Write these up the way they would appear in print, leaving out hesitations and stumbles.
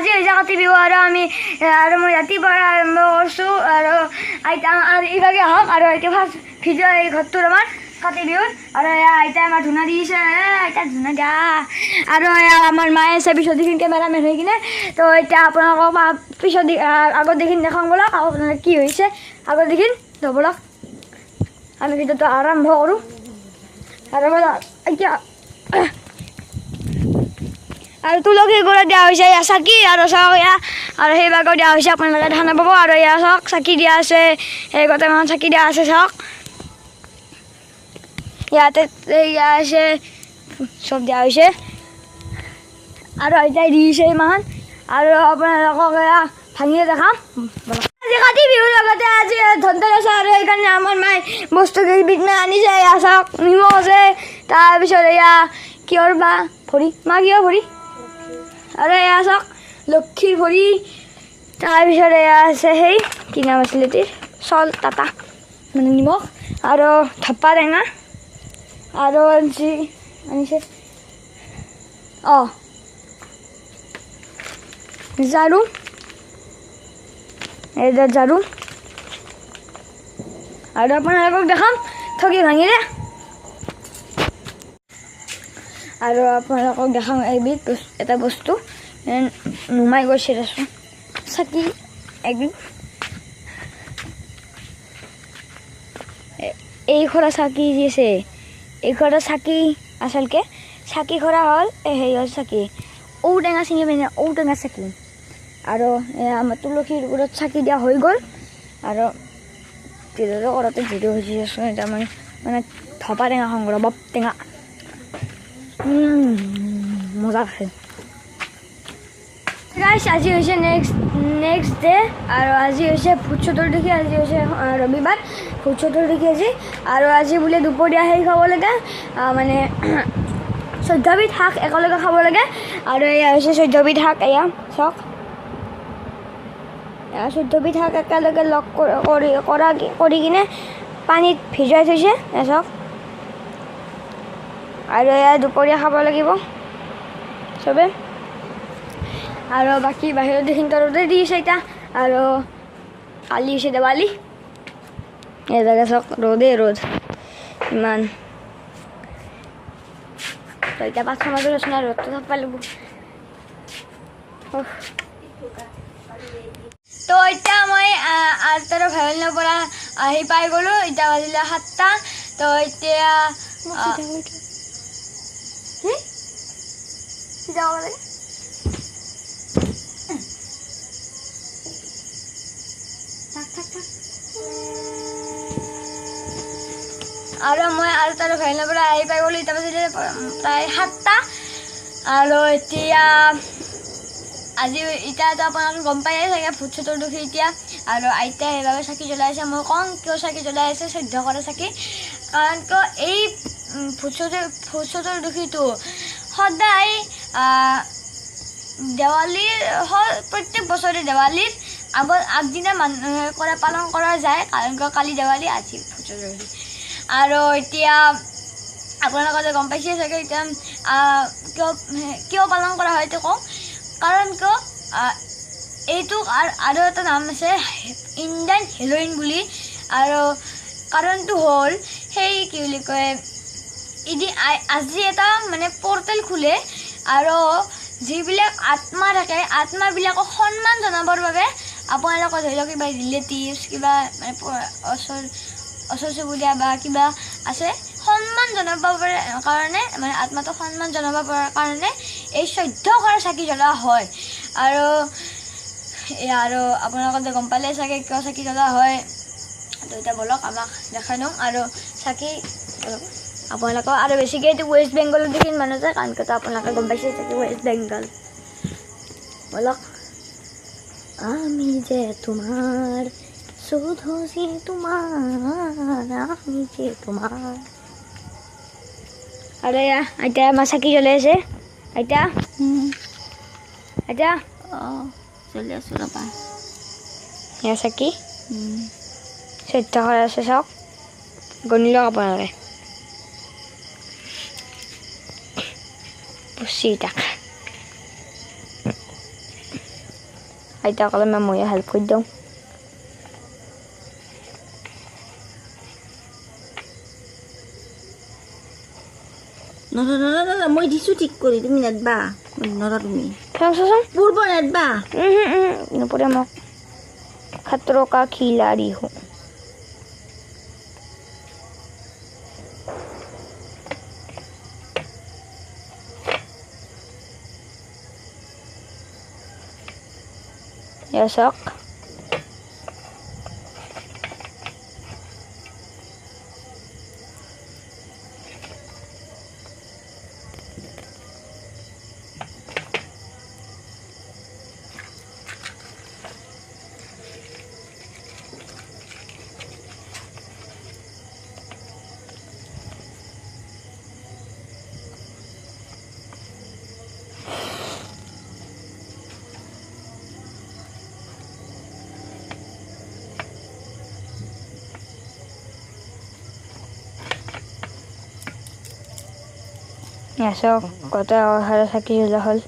আজি হৈছে কাতি বিহু আৰু মই ৰাতিপুৱা আৰম্ভ কৰিছোঁ আৰু আইতা আৰু ইভাগে আহক আৰু এতিয়া ফাৰ্ষ্ট ভিডিঅ' এই ঘৰটোৰ আমাৰ কাতি বিহুত আৰু এয়া আইতাই আমাৰ ধূনা দিছে আইতা ধূনা দিয়া আৰু এয়া আমাৰ মায়ে আছে পিছত দেখি কেমেৰামেন হৈ কিনে তো এতিয়া আপোনালোকক পিছত আগত দেখি দেখাওঁ বলক আপোনালোকে কি হৈছে আগত দেখি বলক আমি ভিডিঅ'টো আৰম্ভ কৰোঁ আৰু এতিয়া আৰু তুলসী গুড়া দিয়া হৈছে এয়া চাকি আৰু চাওক এয়া আৰু সেইভাগেও দিয়া হৈছে আপোনালোকে দেখা নাপাব আৰু এয়া চাওক চাকি দিয়া আছে এই গোটেইমান চাকি দিয়া আছে চাওক ইয়াতে এয়া আছে চব দিয়া হৈছে আৰু আইতাই দিছে ইমান আৰু আপোনালোকক এয়া ভাঙিয়ে দেখাম আজি কাতি বিহুৰ লগতে আজি ধনতেৰাছ আৰু সেইকাৰণে আমাৰ মায়ে বস্তু কেইবিধমান আনিছে এয়া চাওক নিমখ আছে তাৰপিছত এয়া কিহৰ বা ভৰি মা কিহৰ ভৰি আৰু এয়া চাওক লক্ষীৰ ভৰি তাৰপিছত এয়া আছে সেই কি নাম আছিলে এইটোৰ চল টাটা মানে নিমখ আৰু থপা টেঙা আৰু আনিছে ঝাৰু এইটো ঝাৰু আৰু আপোনালোকক দেখাম ঠগি ভাঙিলে আৰু আপোনালোকক দেখাম এবিধ এটা বস্তু নুমাই গৈছে দেচোন চাকি এবিধ এই খৰা চাকি যি আছে এই খৰা চাকি আচলকে চাকি খৰা হ'ল হেৰিয়ৰ চাকি ঔটেঙা চিনি পাই ঔটেঙা চাকি আৰু আমাৰ তুলসীৰ ওপৰত চাকি দিয়া হৈ গ'ল আৰু তিলৰে কৰাতে জিৰো হৈ আছোঁ এতিয়া মই মানে থপা টেঙা সংগ্ৰহ বাপ টেঙা মজা আছে গাইছ আজি হৈছে নেক্সট ডে আৰু আজি হৈছে ভূত চতুৰ্দশী আজি হৈছে ৰবিবাৰ ভূত চতুৰ্দশী আজি আৰু আজি বোলে দুপৰীয়া সেই খাব লাগে মানে 14বিধ শাক একেলগে খাব লাগে আৰু এয়া হৈছে 14বিধ শাক এয়া চাওক এয়া 14বিধ শাক একেলগে লগ কৰি কিনে পানীত ভিজাই থৈছে এয়া চাওক আৰু এয়া দুপৰীয়া খাব লাগিব চবে আৰু বাকী বাহিৰত দেখি তৰতে দিছে এতিয়া আৰু কালি হৈছে দেৱালী এই জেগা চাওক ৰ'দেই ৰ'দ ইমান তো এতিয়া পাঁচশ মাজত আছোঁ না ৰ'দটো থাকবা লাগিব তো এতিয়া মই আঠটাৰ ভেৱেলিনৰ পৰা আহি পাই গ'লোঁ এতিয়া বাজিলে 7টা তো এতিয়া যাব লাগে আৰু মই আৰু তাৰ ভেৱেলিনৰ পৰা আহি পাই গ'লোঁ এতিয়া বাজিলে প্ৰায় 7টা আৰু এতিয়া আজি এতিয়াতো আপোনালোকে গম পায়ে চাগে ভূত চতুৰ্দশী এতিয়া আৰু আইতাই সেইবাবে চাকি জ্বলাই আছে মই কওঁ কিয় চাকি জ্বলাই আছে শ্ৰদ্ধা কৰে চাকি কাৰণ কিয় এই ভূত চতুৰ্দশীটো সদায় দেৱালীৰ প্ৰত্যেক বছৰে দেৱালীৰ আগদিনা মানুহে পালন কৰা যায় কাৰণ কিয় কালি দেৱালী আজি ভূত চতুৰ্দশী আৰু এতিয়া আপোনালোকে গম পাইছে চাগে এতিয়া কিয় পালন কৰা হয় এইটো কওঁ কাৰণ কিয় এইটো আৰু এটা নাম আছে ইণ্ডিয়ান হেলোইন বুলি আৰু কাৰণটো হ'ল সেই কি বুলি কয় আজি এটা মানে পৰ্টেল খোলে আৰু যিবিলাক আত্মা থাকে আত্মাবিলাকক সন্মান জনাবৰ বাবে আপোনালোকে ধৰি লওক কিবা ৰিলেটিভছ কিবা মানে ওচৰ চুবুৰীয়া বা কিবা আছে সন্মান জনাবৰ কাৰণে মানে আত্মাটো সন্মান জনাবৰ কাৰণে এই 14 কৰা চাকি জ্বলোৱা হয় আৰু আপোনালোকে গম পালে চাগে কিয় চাকি জ্বলোৱা হয় তো এতিয়া বলক আমাক দেখাই দিওঁ আৰু চাকি আপোনালোকক আৰু বেছিকৈ এইটো ৱেষ্ট বেংগলত দেখি মানুহ যায় কাৰণ কিয় আপোনালোকে গম পাইছে চাগে ৱেষ্ট বেংগল বলক আমি যে তোমাৰ শুধু যে তোমাৰ আমি যে তোমাৰ আৰু এয়া আইতা আমাৰ চাকি জ্বলাই আছে আইতা চলি আছোঁ ৰ'বা এয়া চাকি 14 হৈ আছে চাওক গণি লওক আপোনালোকে 25 টাকা আইতা ক'লে ময়ে হেল্প কৰি দিওঁ নৰা মই দিছোঁ ঠিক কৰি তুমি নেদবা নৰা তুমি চাচোন পূৰ্ব নেদবা নপৰে মোক खतरों का खिलाड़ी हूँ ya sok ya sok kota harus sakit juga hal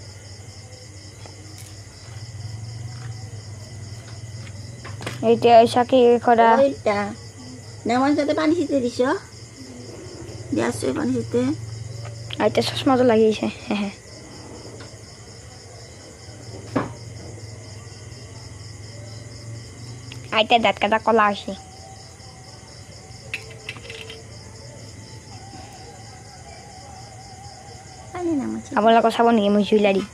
এতিয়া চাকি কৰা ওইটা নেমন সাথে পানি ছিটে দিছ দিয়াছো পানি ছিটে আইতা চশমাটো লাগিছে আইতা দাঁত কাটা কলা আছে পানি নেমন আপোনালোকে চাব নেকি মই jewellery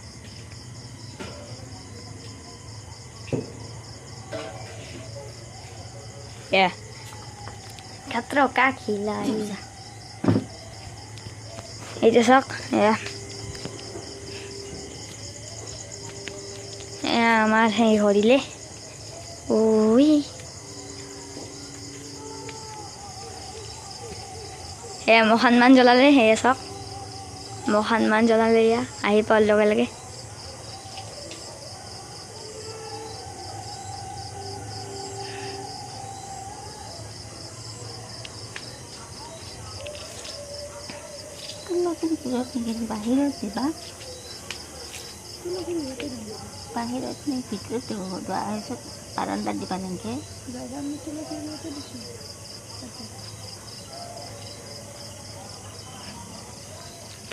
Ya. Katro kaki lah. Itu sok ya. Ya mas hei horile. Ui. Ya mohanman জ্বলালে হে sok. mohanman জ্বলালে ya. আহি পাল লগে লগে. বাহিৰত দিবা বাহিৰত নে ভিতৰত দিব বাৰান্দাত দিবা নেকি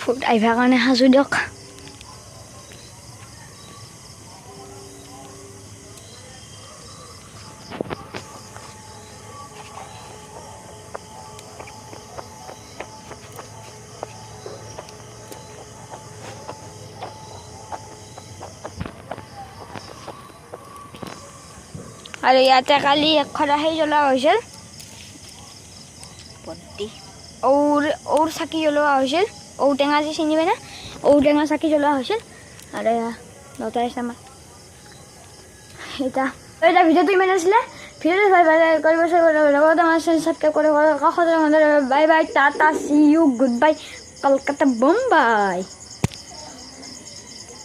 ফুট আহিবা কাৰণে সাজু দিয়ক আৰু ইয়াতে কালি খৰাহি জ্বলোৱা হৈছিল ঔৰ চাকি জ্বলোৱা হৈছিল ঔটেঙা যে চিনি পাই না ঔটেঙা চাকি জ্বলোৱা হৈছিল আৰু লতাইছে আমাৰ এতিয়া ভিডিঅ'টো ইমান আছিলে ভিডিঅ'টো ভাল কৰিব লগতে আমাৰ চেনেল ছাবস্ক্ৰাইব কৰিব কাষতে বাই বাই টাটা see you good bye Kolkata Bombay